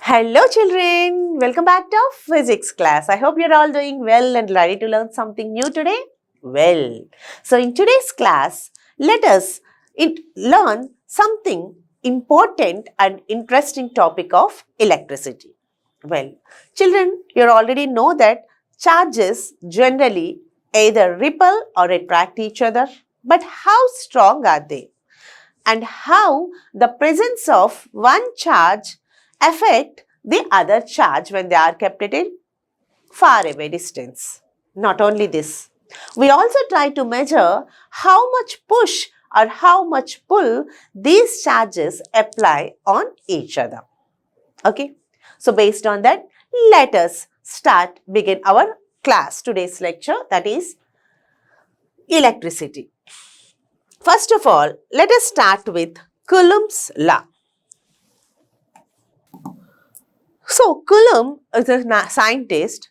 Hello children, welcome back to our physics class. I hope you're all doing well and ready to learn something new today. Well, so in today's class, let us learn something important and interesting topic of electricity. Well, children, you already know that charges generally either repel or attract each other. But how strong are they? And how the presence of one charge affect the other charge when they are kept at a far away distance. Not only this, we also try to measure how much push or how much pull these charges apply on each other. Okay, so based on that, let us begin our class, today's lecture, that is electricity. First of all, let us start with Coulombs law. So, Coulomb is a scientist.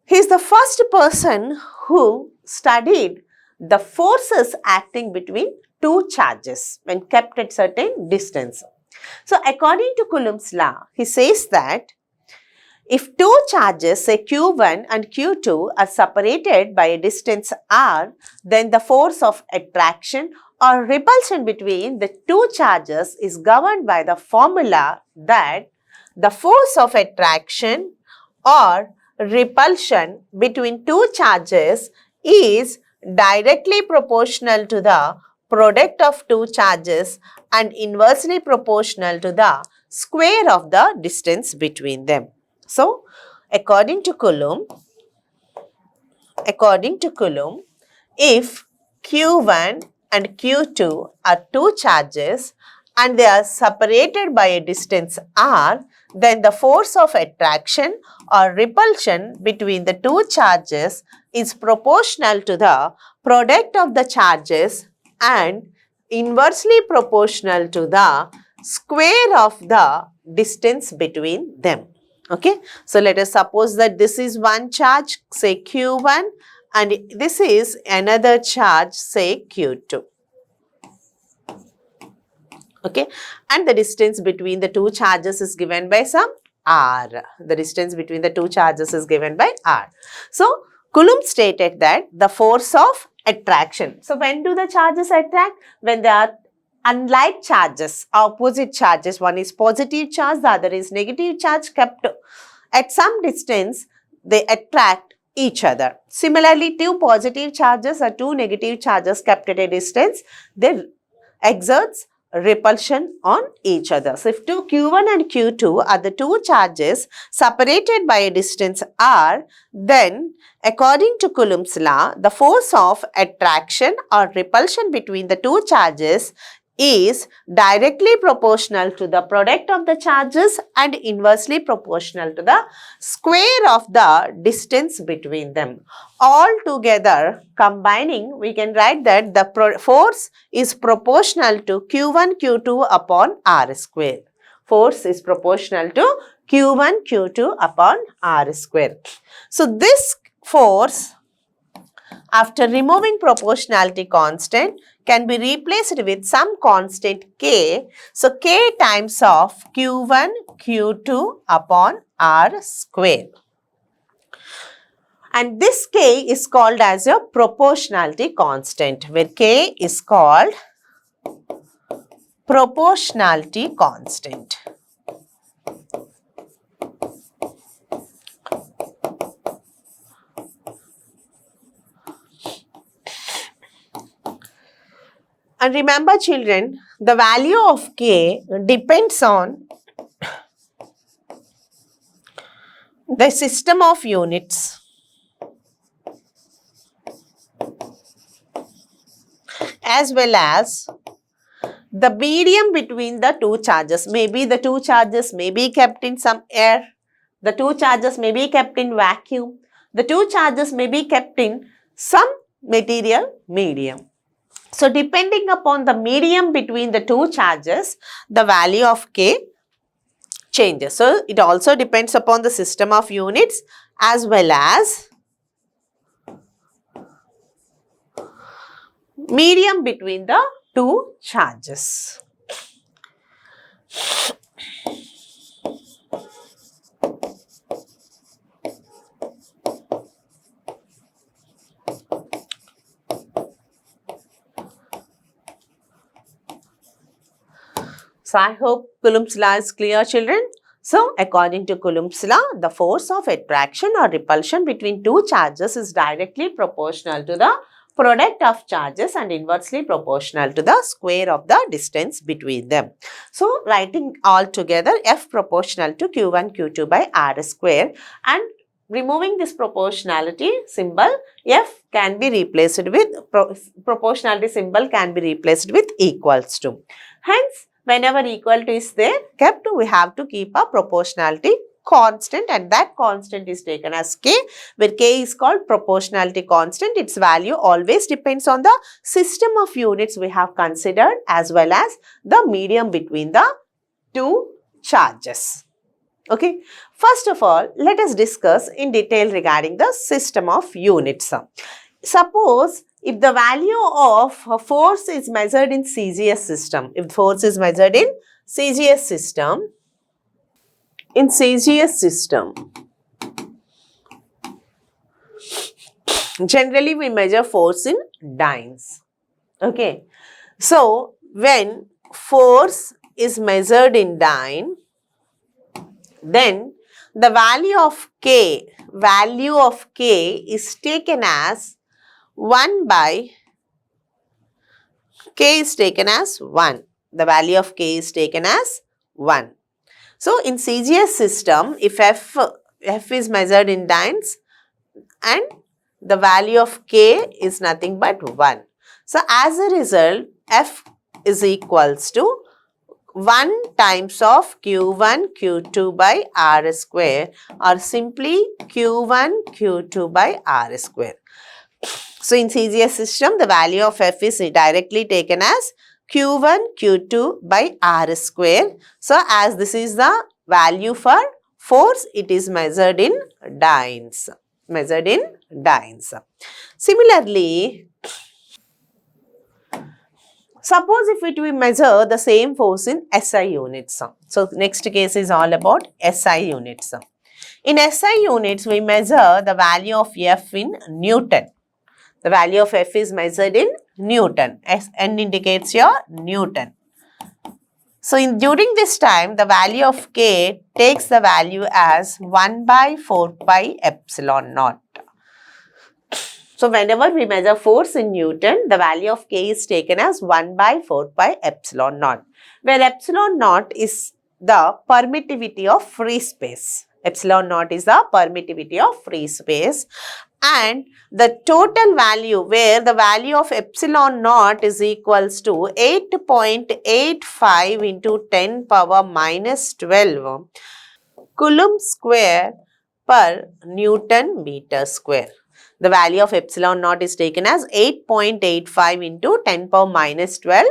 He is the first person who studied the forces acting between two charges when kept at certain distance. So, according to Coulomb's law, he says that if two charges, say Q1 and Q2, are separated by a distance r, then the force of attraction or repulsion between the two charges is governed by the formula that the force of attraction or repulsion between two charges is directly proportional to the product of two charges and inversely proportional to the square of the distance between them. So, according to Coulomb, if Q1 and Q2 are two charges and they are separated by a distance r, then the force of attraction or repulsion between the two charges is proportional to the product of the charges and inversely proportional to the square of the distance between them. Okay, so let us suppose that this is one charge, say Q1, and this is another charge, say Q2. Okay, and the distance between the two charges is given by some r. The distance between the two charges is given by r. So, Coulomb stated that the force of attraction. So, when do the charges attract? When they are unlike charges, opposite charges. One is positive charge, the other is negative charge kept at some distance, they attract each other. Similarly, two positive charges or two negative charges kept at a distance, they exerts repulsion on each other. So, if Q1 and Q2 are the two charges separated by a distance r, then according to Coulomb's law, the force of attraction or repulsion between the two charges is directly proportional to the product of the charges and inversely proportional to the square of the distance between them. All together combining, we can write that the force is proportional to Q1 Q2 upon r square. Force is proportional to Q1 Q2 upon r square. So, this force, after removing proportionality constant, can be replaced with some constant k. So, k times of Q1 Q2 upon r square. And this k is called as a proportionality constant, where k is called proportionality constant. And remember children, the value of k depends on the system of units as well as the medium between the two charges. Maybe the two charges may be kept in some air, the two charges may be kept in vacuum, the two charges may be kept in some material medium. So, depending upon the medium between the two charges, the value of k changes. So, it also depends upon the system of units as well as medium between the two charges. So I hope Coulombs law is clear, children. So according to Coulombs law, the force of attraction or repulsion between two charges is directly proportional to the product of charges and inversely proportional to the square of the distance between them. So writing all together, F proportional to Q1 Q2 by R square, and removing this proportionality symbol, F can be replaced with, proportionality symbol can be replaced with equals to. Hence, whenever equal to is there kept, we have to keep a proportionality constant, and that constant is taken as K, where K is called proportionality constant. Its value always depends on the system of units we have considered as well as the medium between the two charges. Okay, first of all, let us discuss in detail regarding the system of units. Suppose if the value of a force is measured in CGS system, in CGS system, generally we measure force in dynes. Okay, so when force is measured in dyne, then the value of K is taken as 1 by, K is taken as 1. The value of K is taken as 1. So in CGS system, if F is measured in dynes and the value of K is nothing but 1. So as a result, F is equals to 1 times of Q1 Q2 by R square, or simply Q1 Q2 by R square. So in CGS system, the value of F is directly taken as Q1 Q2 by R square. So as this is the value for force, it is measured in dynes. Similarly, suppose if we measure the same force in SI units. So next case is all about SI units. In SI units, we measure the value of F in Newton. The value of F is measured in Newton. N indicates your Newton. So during this time, the value of K takes the value as 1 by 4 pi epsilon naught. So whenever we measure force in Newton, the value of K is taken as 1 by 4 pi epsilon naught, where epsilon naught is the permittivity of free space. Epsilon naught is the permittivity of free space, and the total value, where the value of epsilon naught is equals to 8.85 into 10 power minus 12 Coulomb square per Newton meter square. The value of epsilon naught is taken as 8.85 into 10 power minus 12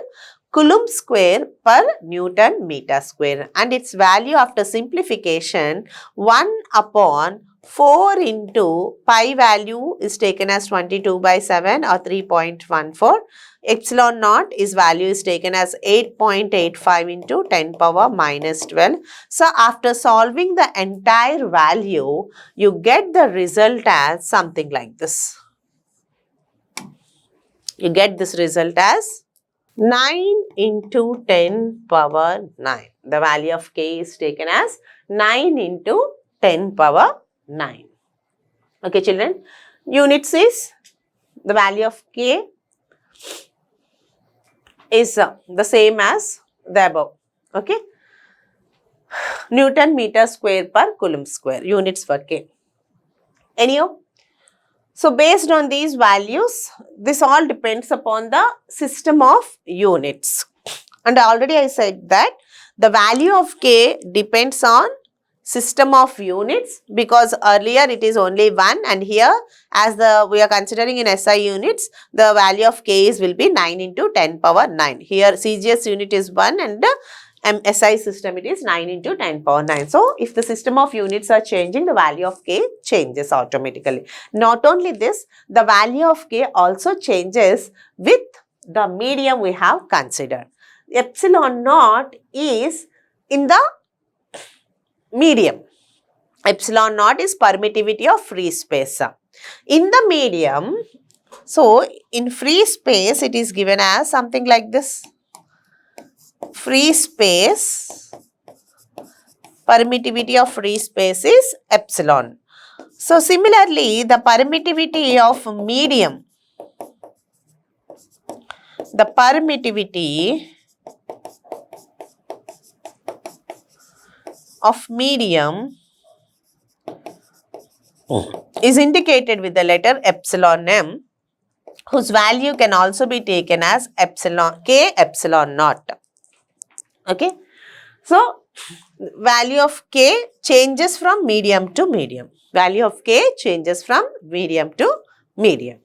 Coulomb square per Newton meter square, and its value after simplification 1 upon 4 into pi value is taken as 22 by 7 or 3.14. Epsilon naught is value is taken as 8.85 into 10 power minus 12. So after solving the entire value, you get the result as something like this. You get this result as 9 into 10 power 9. The value of K is taken as 9 into 10 power 9. Okay, children. Units is the value of K is the same as the above. Okay. Newton meter square per Coulomb square. Units for K. Anyhow. So based on these values, this all depends upon the system of units. And already I said that the value of K depends on system of units, because earlier it is only 1, and here as we are considering in SI units, the value of K will be 9 into 10 power 9. Here CGS unit is 1 and SI system it is 9 into 10 power 9. So if the system of units are changing, the value of K changes automatically. Not only this, the value of K also changes with the medium we have considered. Epsilon naught is in the medium. Epsilon naught is permittivity of free space. In the medium, so in free space it is given as something like this. free space, permittivity of free space is epsilon. So similarly, the permittivity of medium, is indicated with the letter epsilon m, whose value can also be taken as epsilon k epsilon naught. Okay. So value of k changes from medium to medium. Value of k changes from medium to medium.